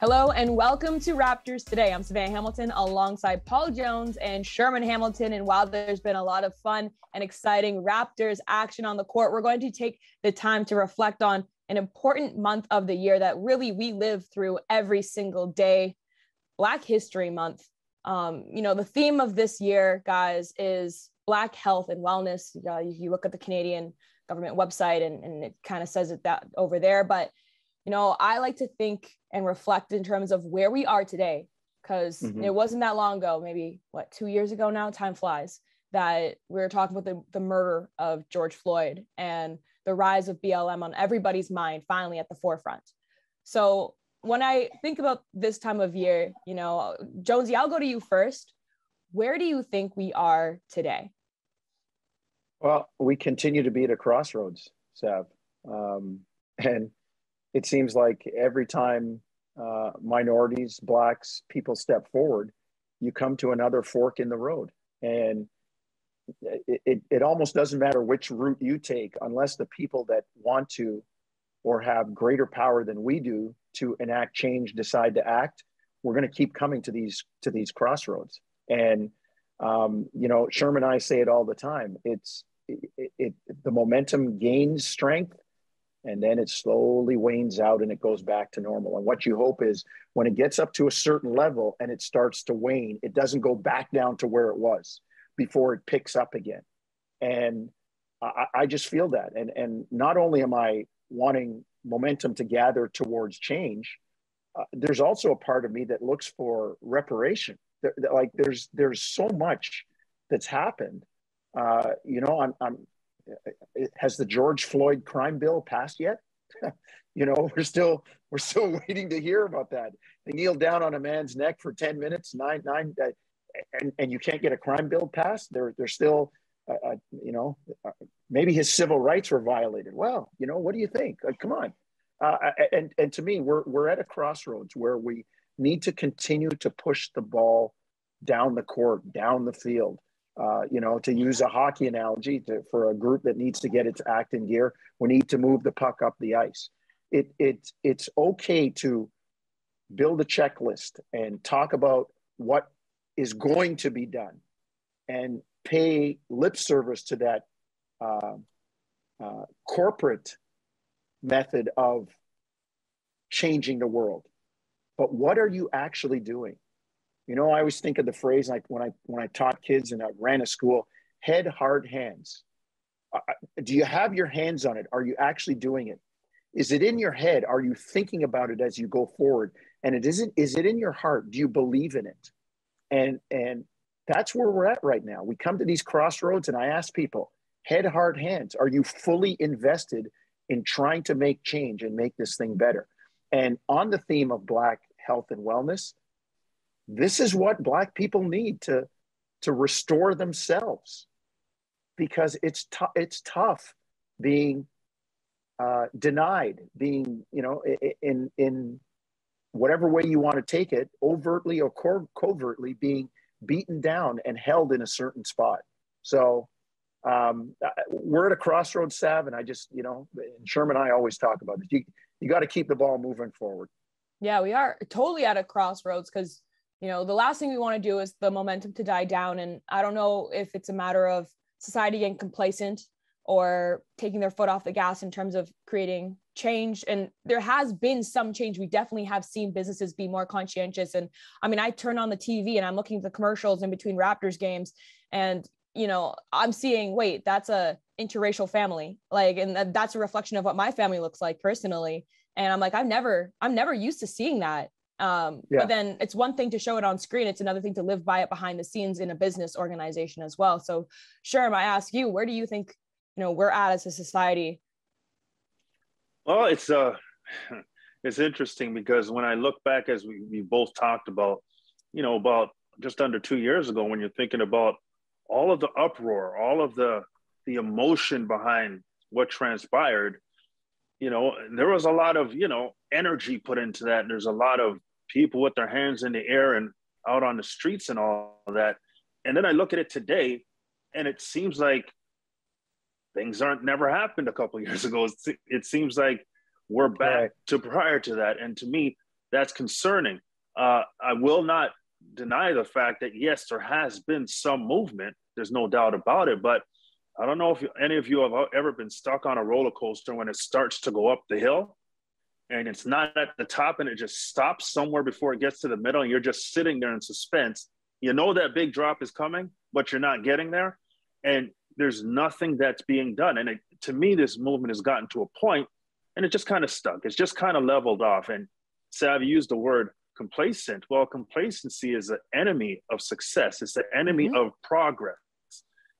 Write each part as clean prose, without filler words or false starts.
Hello and welcome to Raptors Today. I'm Savanna Hamilton alongside Paul Jones and Sherman Hamilton. And while there's been a lot of fun and exciting Raptors action on the court, we're going to take the time to reflect on an important month of the year that really we live through every single day, Black History Month. The theme of this year, guys, is Black health and wellness. You look at the Canadian government website and it kind of says it that over there. But I like to think and reflect in terms of where we are today, because it wasn't that long ago, maybe 2 years ago now, time flies, that we were talking about the murder of George Floyd and the rise of BLM on everybody's mind, finally at the forefront. So when I think about this time of year, Jonesy, I'll go to you first. Where do you think we are today? Well, we continue to be at a crossroads, Sav. And it seems like every time minorities, Blacks, people step forward, you come to another fork in the road. And it almost doesn't matter which route you take, unless the people that want to or have greater power than we do to enact change decide to act. We're going to keep coming to these crossroads. And Sherman and I say it all the time. The momentum gains strength, and then it slowly wanes out and it goes back to normal. And what you hope is when it gets up to a certain level and it starts to wane, it doesn't go back down to where it was before it picks up again. And I just feel that. And not only am I wanting momentum to gather towards change, there's also a part of me that looks for reparation. There's so much that's happened. Has the George Floyd crime bill passed yet? We're still waiting to hear about that. They kneel down on a man's neck for 10 minutes, and you can't get a crime bill passed. They're still, maybe his civil rights were violated. Well, what do you think? Come on. And to me, we're at a crossroads where we need to continue to push the ball down the court, down the field. To use a hockey analogy, for a group that needs to get its act in gear, we need to move the puck up the ice. It's okay to build a checklist and talk about what is going to be done and pay lip service to that corporate method of changing the world. But what are you actually doing? I always think of the phrase, like when I taught kids and I ran a school, head, heart, hands. Do you have your hands on it? Are you actually doing it? Is it in your head? Are you thinking about it as you go forward? And is it in your heart? Do you believe in it? And that's where we're at right now. We come to these crossroads and I ask people, head, heart, hands. Are you fully invested in trying to make change and make this thing better? And on the theme of Black health and wellness, this is what Black people need to restore themselves, because it's tough being denied, being, in whatever way you want to take it, overtly or covertly being beaten down and held in a certain spot. So we're at a crossroads, Sav, and I just, and Sherman and I always talk about it. You got to keep the ball moving forward. Yeah, we are totally at a crossroads, because the last thing we want to do is the momentum to die down. And I don't know if it's a matter of society getting complacent or taking their foot off the gas in terms of creating change. And there has been some change. We definitely have seen businesses be more conscientious. And I turn on the TV and I'm looking at the commercials in between Raptors games, and, I'm seeing, wait, that's a interracial family. And that's a reflection of what my family looks like personally. And I'm like, I'm never used to seeing that. But then it's one thing to show it on screen. It's another thing to live by it behind the scenes in a business organization as well. So Sherm, I ask you, where do you think, we're at as a society? Well, it's interesting, because when I look back, as we both talked about, about just under 2 years ago, when you're thinking about all of the uproar, all of the emotion behind what transpired, there was a lot of, energy put into that. And there's a lot of people with their hands in the air and out on the streets and all of that. And then I look at it today and it seems like things never happened a couple of years ago. It seems like we're back to prior to that. And to me, that's concerning. I will not deny the fact that, yes, there has been some movement. There's no doubt about it. But I don't know if any of you have ever been stuck on a roller coaster when it starts to go up the hill and it's not at the top and it just stops somewhere before it gets to the middle and you're just sitting there in suspense. You know that big drop is coming, but you're not getting there. And there's nothing that's being done. And to me, this movement has gotten to a point and it just kind of stuck. It's just kind of leveled off. And Sav used the word complacent. Well, complacency is an enemy of success. It's the enemy of progress.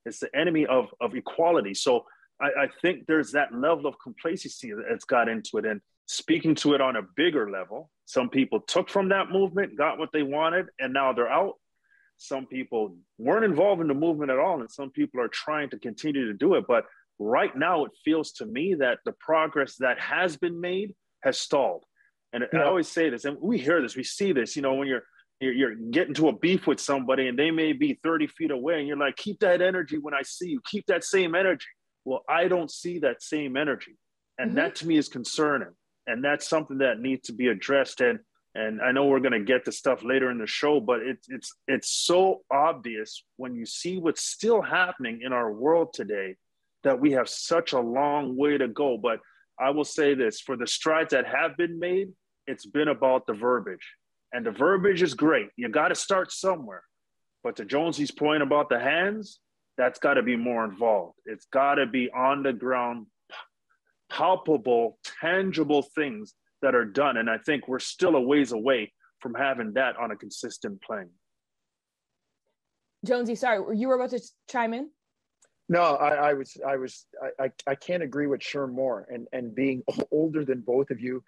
It's the enemy of equality. So I think there's that level of complacency that's got into it. And speaking to it on a bigger level, some people took from that movement, got what they wanted, and now they're out. Some people weren't involved in the movement at all, and some people are trying to continue to do it. But right now, it feels to me that the progress that has been made has stalled. And I always say this, and we hear this, we see this, when you're getting to a beef with somebody and they may be 30 feet away and you're like, keep that energy when I see you, keep that same energy. Well, I don't see that same energy. And that to me is concerning. And that's something that needs to be addressed. And I know we're going to get to stuff later in the show, but it's so obvious when you see what's still happening in our world today that we have such a long way to go. But I will say this, for the strides that have been made, it's been about the verbiage. And the verbiage is great. You got to start somewhere. But to Jonesy's point about the hands, that's got to be more involved. It's got to be on the ground, palpable, tangible things that are done. And I think we're still a ways away from having that on a consistent plane. Jonesy, sorry, you were about to chime in? No, I can't agree with Sherm more. And being older than both of you,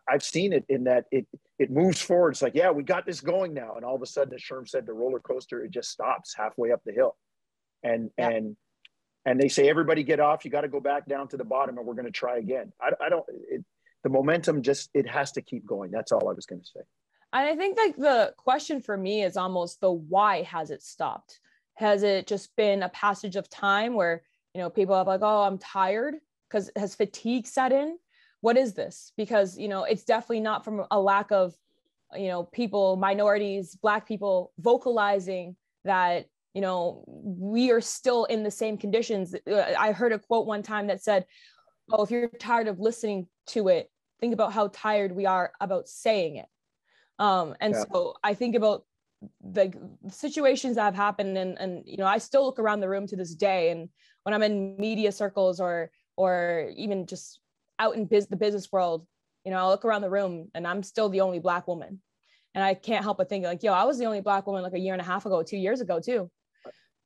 I've seen it in that it moves forward. It's like, yeah, we got this going now. And all of a sudden, as Sherm said, the roller coaster, it just stops halfway up the hill. And they say, everybody get off. You got to go back down to the bottom and we're going to try again. The momentum it has to keep going. That's all I was going to say. And I think like the question for me is almost the why has it stopped? Has it just been a passage of time where, people are like, oh, I'm tired? Because has fatigue set in? What is this? Because, it's definitely not from a lack of, people, minorities, Black people vocalizing that, we are still in the same conditions. I heard a quote one time that said, oh, if you're tired of listening to it, think about how tired we are about saying it. So I think about the situations that have happened and I still look around the room to this day. And when I'm in media circles or even just out in the business world, I look around the room and I'm still the only Black woman. And I can't help but think like, I was the only Black woman like a year and a half ago, 2 years ago too.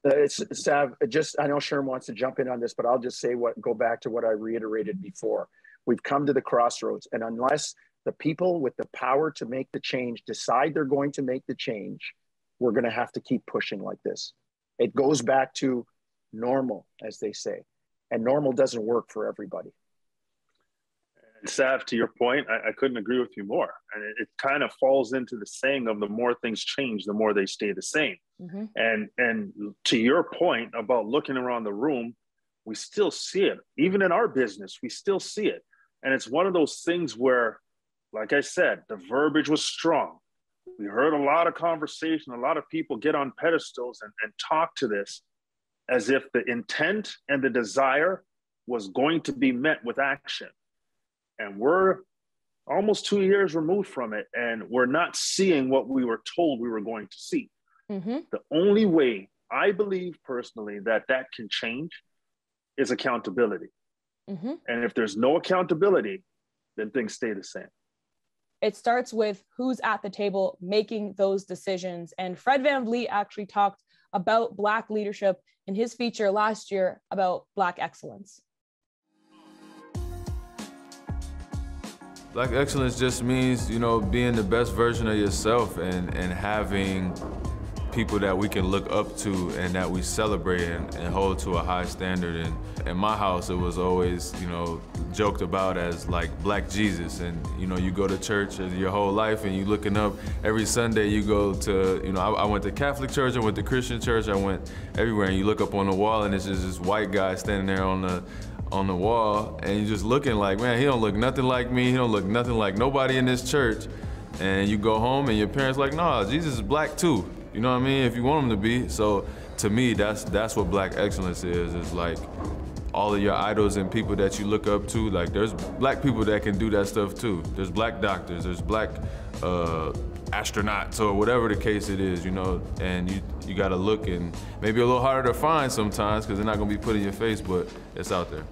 It's Sav, I know Sherm wants to jump in on this, but I'll just go back to what I reiterated before. We've come to the crossroads, and unless the people with the power to make the change decide they're going to make the change, we're going to have to keep pushing like this. It goes back to normal, as they say, and normal doesn't work for everybody. Sav, to your point, I couldn't agree with you more. And it kind of falls into the saying of the more things change, the more they stay the same. And to your point about looking around the room, we still see it. Even in our business, we still see it. And it's one of those things where, like I said, the verbiage was strong. We heard a lot of conversation, a lot of people get on pedestals and talk to this as if the intent and the desire was going to be met with action. And we're almost 2 years removed from it, and we're not seeing what we were told we were going to see. The only way I believe personally that can change is accountability. And if there's no accountability, then things stay the same. It starts with who's at the table making those decisions. And Fred VanVleet actually talked about Black leadership in his feature last year about Black excellence. Black excellence just means, being the best version of yourself and having people that we can look up to and that we celebrate and hold to a high standard. And in my house, it was always, joked about as like Black Jesus. And, you go to church your whole life and you looking up every Sunday, you go to, I went to Catholic church, I went to Christian church, I went everywhere, and you look up on the wall and it's just this white guy standing there on on the wall, and you're just looking like, man, he don't look nothing like me. He don't look nothing like nobody in this church. And you go home and your parents like, nah, Jesus is black too. You know what I mean? If you want him to be. So to me, that's what black excellence is like all of your idols and people that you look up to. Like there's black people that can do that stuff too. There's black doctors, there's black astronauts or whatever the case it is, you know, and you gotta look, and maybe a little harder to find sometimes because they're not gonna be put in your face, but it's out there.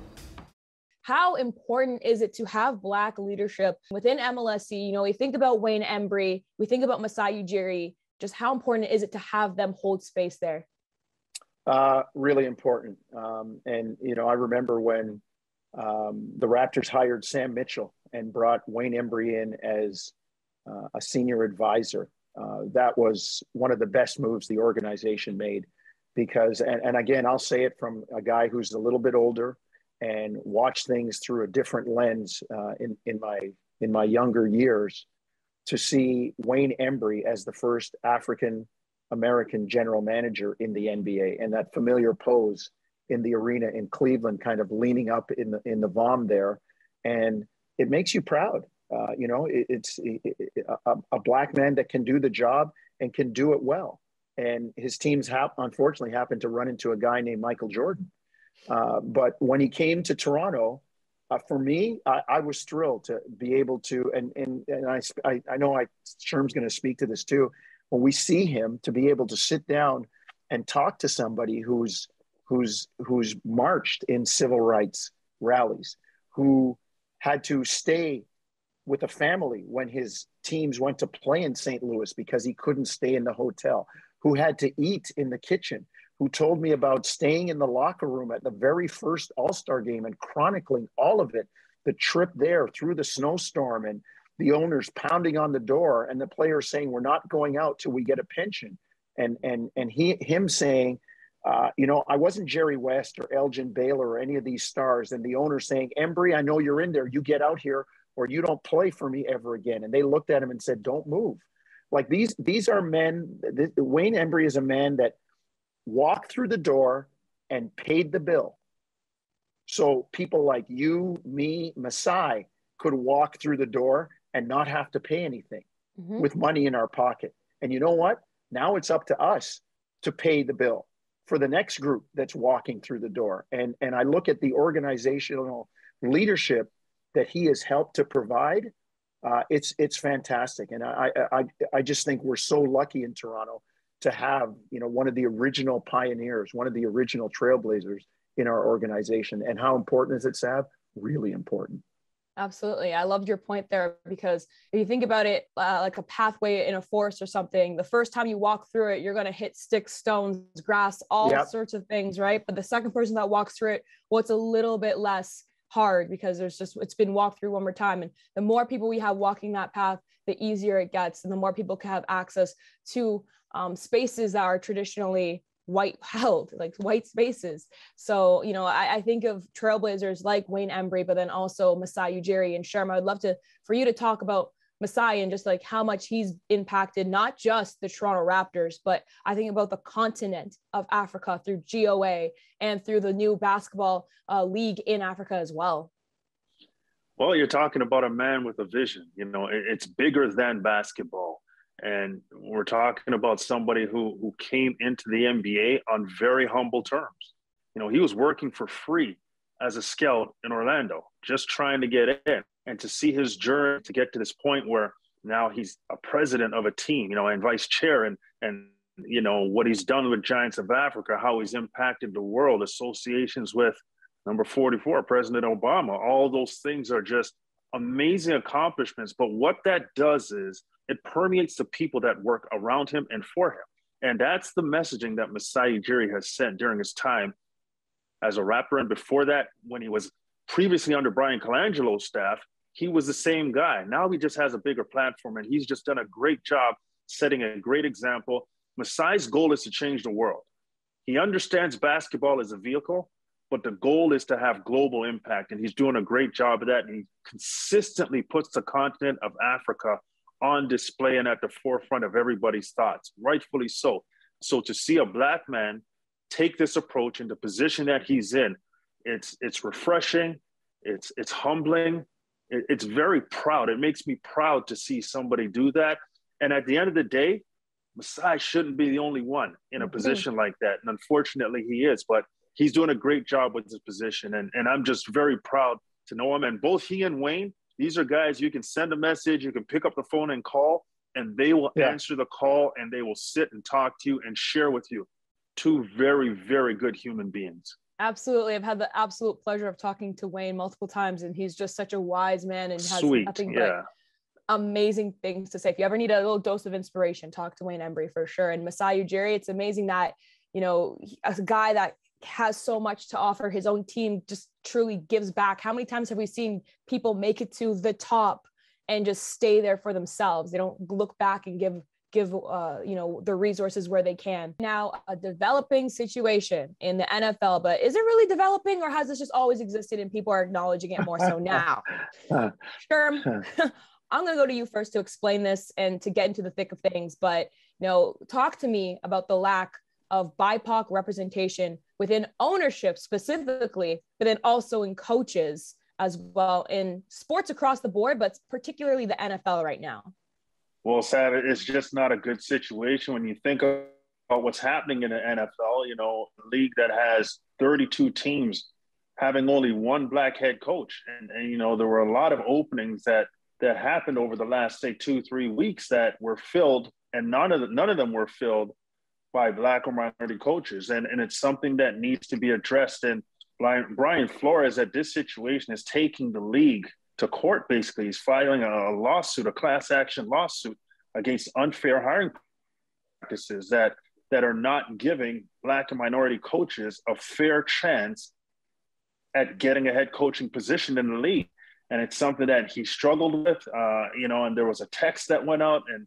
How important is it to have Black leadership within MLSE? You know, we think about Wayne Embry, we think about Masai Ujiri. Just how important is it to have them hold space there? Really important. And, you know, I remember when the Raptors hired Sam Mitchell and brought Wayne Embry in as a senior advisor. That was one of the best moves the organization made because, and again, I'll say it from a guy who's a little bit older and watched things through a different lens in my younger years, to see Wayne Embry as the first African American general manager in the NBA, and that familiar pose in the arena in Cleveland, kind of leaning up in the VOM there, and it makes you proud. You know, it's a black man that can do the job and can do it well. And his teams unfortunately happened to run into a guy named Michael Jordan. But when he came to Toronto, for me, I was thrilled to be able to, and I know Sherm's going to speak to this too. When we see him, to be able to sit down and talk to somebody who's marched in civil rights rallies, who had to stay with a family when his teams went to play in St. Louis because he couldn't stay in the hotel, who had to eat in the kitchen, who told me about staying in the locker room at the very first All-Star game and chronicling all of it, the trip there through the snowstorm and the owners pounding on the door and the players saying, we're not going out till we get a pension. And him saying, you know, I wasn't Jerry West or Elgin Baylor or any of these stars. And the owner saying, Embry, I know you're in there. You get out here or you don't play for me ever again. And they looked at him and said, don't move. Like these are men. Wayne Embry is a man that walked through the door and paid the bill. So people like you, me, Masai could walk through the door and not have to pay anything with money in our pocket. And you know what? Now it's up to us to pay the bill for the next group that's walking through the door. And I look at the organizational leadership that he has helped to provide. It's fantastic. And I just think we're so lucky in Toronto to have, you know, one of the original pioneers, one of the original trailblazers in our organization. And how important is it, Sav? Really important. Absolutely. I loved your point there, because if you think about it, like a pathway in a forest or something, the first time you walk through it, you're going to hit sticks, stones, grass, all sorts of things, right? But the second person that walks through it, well, it's a little bit less hard because it's been walked through one more time. And the more people we have walking that path, the easier it gets, and the more people can have access to spaces that are traditionally white held, like white spaces. So, you know, I think of trailblazers like Wayne Embry, but then also Masai Ujiri and Sherman. I'd love for you to talk about Masai and just like how much he's impacted, not just the Toronto Raptors, but I think about the continent of Africa through GOA and through the new basketball league in Africa as well. Well, you're talking about a man with a vision. You know, it's bigger than basketball. And we're talking about somebody who came into the NBA on very humble terms. You know, he was working for free as a scout in Orlando, just trying to get in, and to see his journey to get to this point where now he's a president of a team, you know, and vice chair, and you know, what he's done with Giants of Africa, how he's impacted the world, associations with number 44, President Obama. All those things are just amazing accomplishments. But what that does is it permeates the people that work around him and for him. And that's the messaging that Masai Ujiri has sent during his time as a Raptor. And before that, when he was previously under Brian Colangelo's staff, he was the same guy. Now he just has a bigger platform, and he's just done a great job setting a great example. Masai's goal is to change the world. He understands basketball as a vehicle, but the goal is to have global impact. And he's doing a great job of that. And he consistently puts the continent of Africa on display and at the forefront of everybody's thoughts, rightfully so. So to see a Black man take this approach in the position that he's in, It's refreshing. It's humbling. It's very proud. It makes me proud to see somebody do that. And at the end of the day, Masai shouldn't be the only one in a position like that. And unfortunately he is, but he's doing a great job with his position. And I'm just very proud to know him. And both he and Wayne, these are guys you can send a message, you can pick up the phone and call, and they will answer the call, and they will sit and talk to you and share with you. Two very, very good human beings. Absolutely. I've had the absolute pleasure of talking to Wayne multiple times, and he's just such a wise man and has nothing but amazing things to say. If you ever need a little dose of inspiration, talk to Wayne Embry for sure. And Masai Ujiri, it's amazing that, you know, as a guy that has so much to offer, his own team just truly gives back. How many times have we seen people make it to the top and just stay there for themselves? They don't look back and give you know, the resources where they can. Now, a developing situation in the NFL, but is it really developing, or has this just always existed and people are acknowledging it more so now? Sherm, I'm going to go to you first to explain this and to get into the thick of things, but, you know, talk to me about the lack of BIPOC representation within ownership specifically, but then also in coaches as well, in sports across the board, but particularly the NFL right now. Well, Sav, it's just not a good situation when you think about what's happening in the NFL, you know, a league that has 32 teams having only one black head coach. And you know, there were a lot of openings that happened over the last, say, 2-3 weeks that were filled, and none of them were filled by black or minority coaches. And it's something that needs to be addressed. And Brian Flores, at this situation, is taking the league to court. Basically, he's filing a lawsuit, a class action lawsuit against unfair hiring practices that are not giving black and minority coaches a fair chance at getting a head coaching position in the league. And it's something that he struggled with, you know, and there was a text that went out and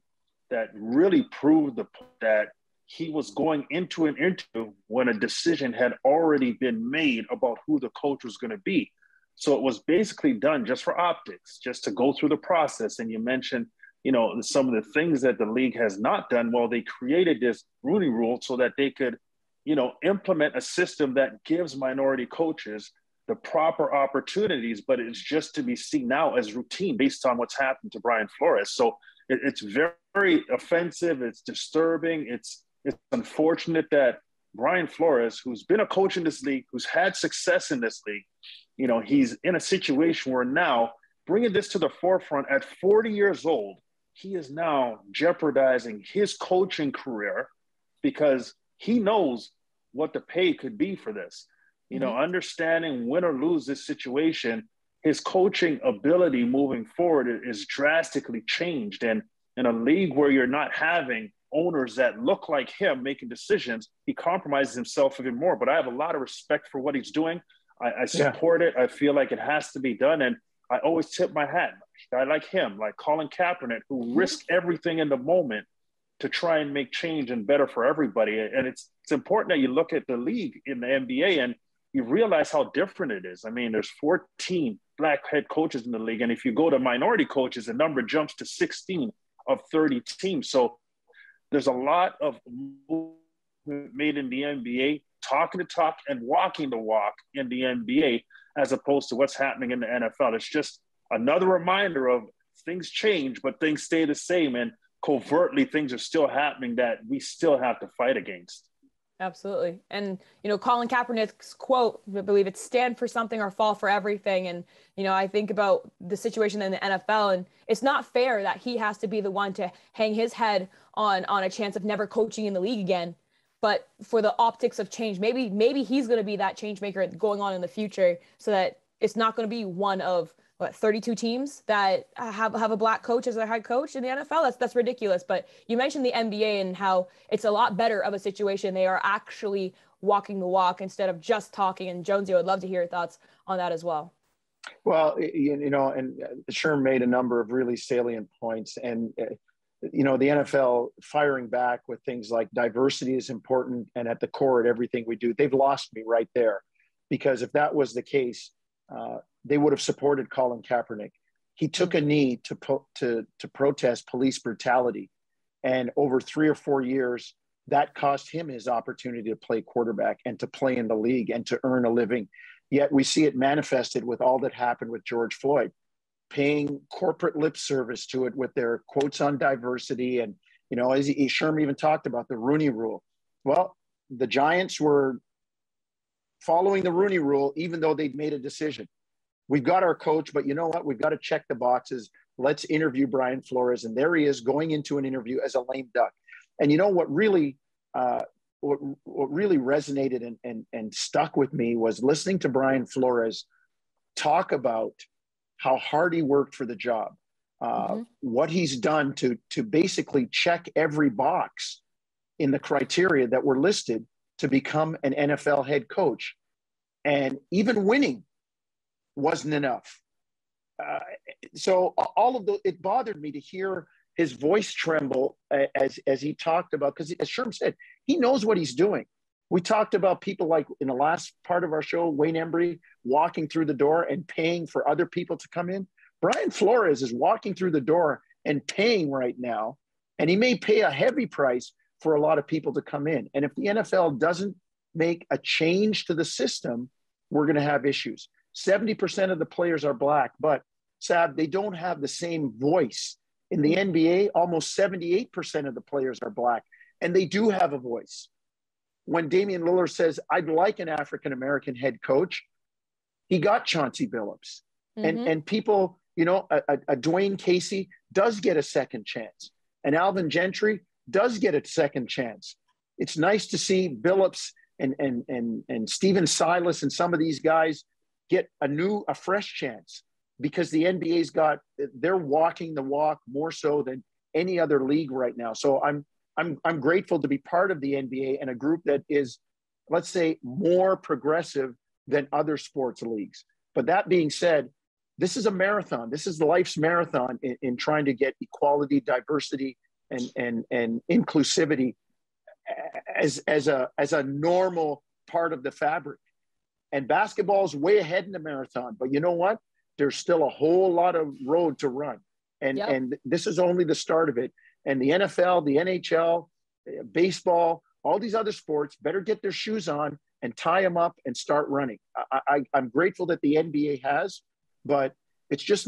that really proved that he was going into an interview when a decision had already been made about who the coach was going to be. So it was basically done just for optics, just to go through the process. And you mentioned, you know, some of the things that the league has not done. Well, they created this Rooney Rule so that they could, you know, implement a system that gives minority coaches the proper opportunities, but it's just to be seen now as routine based on what's happened to Brian Flores. So it's very offensive. It's disturbing. It's unfortunate that Brian Flores, who's been a coach in this league, who's had success in this league, you know, he's in a situation where now, bringing this to the forefront at 40 years old, he is now jeopardizing his coaching career because he knows what the pay could be for this. You know, understanding win or lose this situation, his coaching ability moving forward is drastically changed. And in a league where you're not having owners that look like him making decisions, he compromises himself even more. But I have a lot of respect for what he's doing. I support it. I feel like it has to be done. And I always tip my hat. A guy like him, like Colin Kaepernick, who risked everything in the moment to try and make change and better for everybody. And it's important that you look at the league in the NBA and you realize how different it is. I mean, there's 14 black head coaches in the league. And if you go to minority coaches, the number jumps to 16 of 30 teams. So there's a lot of movement made in the NBA, talking the talk and walking the walk in the NBA, as opposed to what's happening in the NFL. It's just another reminder of things change, but things stay the same. And covertly, things are still happening that we still have to fight against. Absolutely. And, you know, Colin Kaepernick's quote, I believe it's stand for something or fall for everything. And, you know, I think about the situation in the NFL, and it's not fair that he has to be the one to hang his head on a chance of never coaching in the league again. But for the optics of change, maybe he's going to be that change maker going on in the future, so that it's not going to be one of 32 teams that have a black coach as their head coach in the NFL. That's ridiculous. But you mentioned the NBA and how it's a lot better of a situation. They are actually walking the walk instead of just talking. And Jonesy, I would love to hear your thoughts on that as well. Well, you know, and Sherm made a number of really salient points. And, you know, the NFL firing back with things like diversity is important and at the core of everything we do. They've lost me right there, because if that was the case, they would have supported Colin Kaepernick. He took a knee to protest police brutality. And over 3 or 4 years, that cost him his opportunity to play quarterback and to play in the league and to earn a living. Yet we see it manifested with all that happened with George Floyd, paying corporate lip service to it with their quotes on diversity. And, you know, as Sherman even talked about the Rooney Rule. Well, the Giants were following the Rooney Rule, even though they'd made a decision. We've got our coach, but you know what? We've got to check the boxes. Let's interview Brian Flores. And there he is going into an interview as a lame duck. And you know what really resonated and stuck with me was listening to Brian Flores talk about how hard he worked for the job, what he's done to basically check every box in the criteria that were listed to become an NFL head coach. And even winning wasn't enough. So all of it bothered me to hear his voice tremble as he talked about, because as Sherman said, he knows what he's doing. We talked about people like in the last part of our show, Wayne Embry walking through the door and paying for other people to come in. Brian Flores is walking through the door and paying right now, and he may pay a heavy price for a lot of people to come in. And if the NFL doesn't make a change to the system, we're going to have issues. 70% of the players are Black, but Sav, they don't have the same voice. In the NBA, almost 78% of the players are Black, and they do have a voice. When Damian Lillard says, I'd like an African-American head coach, he got Chauncey Billups. And people, you know, a Dwayne Casey does get a second chance. And Alvin Gentry does get a second chance. It's nice to see Billups and Steven Silas and some of these guys get a fresh chance, because the NBA's they're walking the walk more so than any other league right now. So I'm grateful to be part of the NBA and a group that is, let's say, more progressive than other sports leagues. But that being said, this is a marathon. This is life's marathon in trying to get equality, diversity, and inclusivity as a normal part of the fabric. And basketball is way ahead in the marathon. But you know what? There's still a whole lot of road to run. And this is only the start of it. And the NFL, the NHL, baseball, all these other sports better get their shoes on and tie them up and start running. I'm grateful that the NBA has, but it's just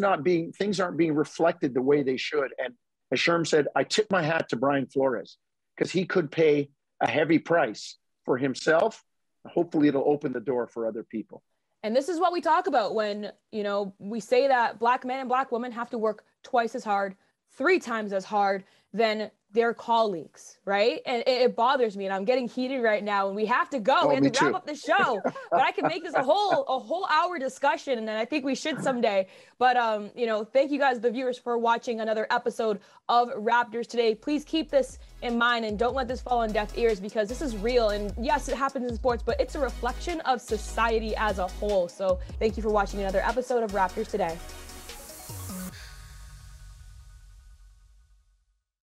things aren't being reflected the way they should. And as Sherm said, I tip my hat to Brian Flores, because he could pay a heavy price for himself. Hopefully it'll open the door for other people. And this is what we talk about when, you know, we say that Black men and Black women have to work twice as hard, 3 times as hard than their colleagues, right? And it bothers me, and I'm getting heated right now, and we have to go. We have to wrap up the show. But I can make this a whole hour discussion, and then I think we should someday. But you know, thank you guys, the viewers, for watching another episode of Raptors Today. Please keep this in mind and don't let this fall on deaf ears, because this is real. And yes, it happens in sports, but it's a reflection of society as a whole. So thank you for watching another episode of Raptors Today.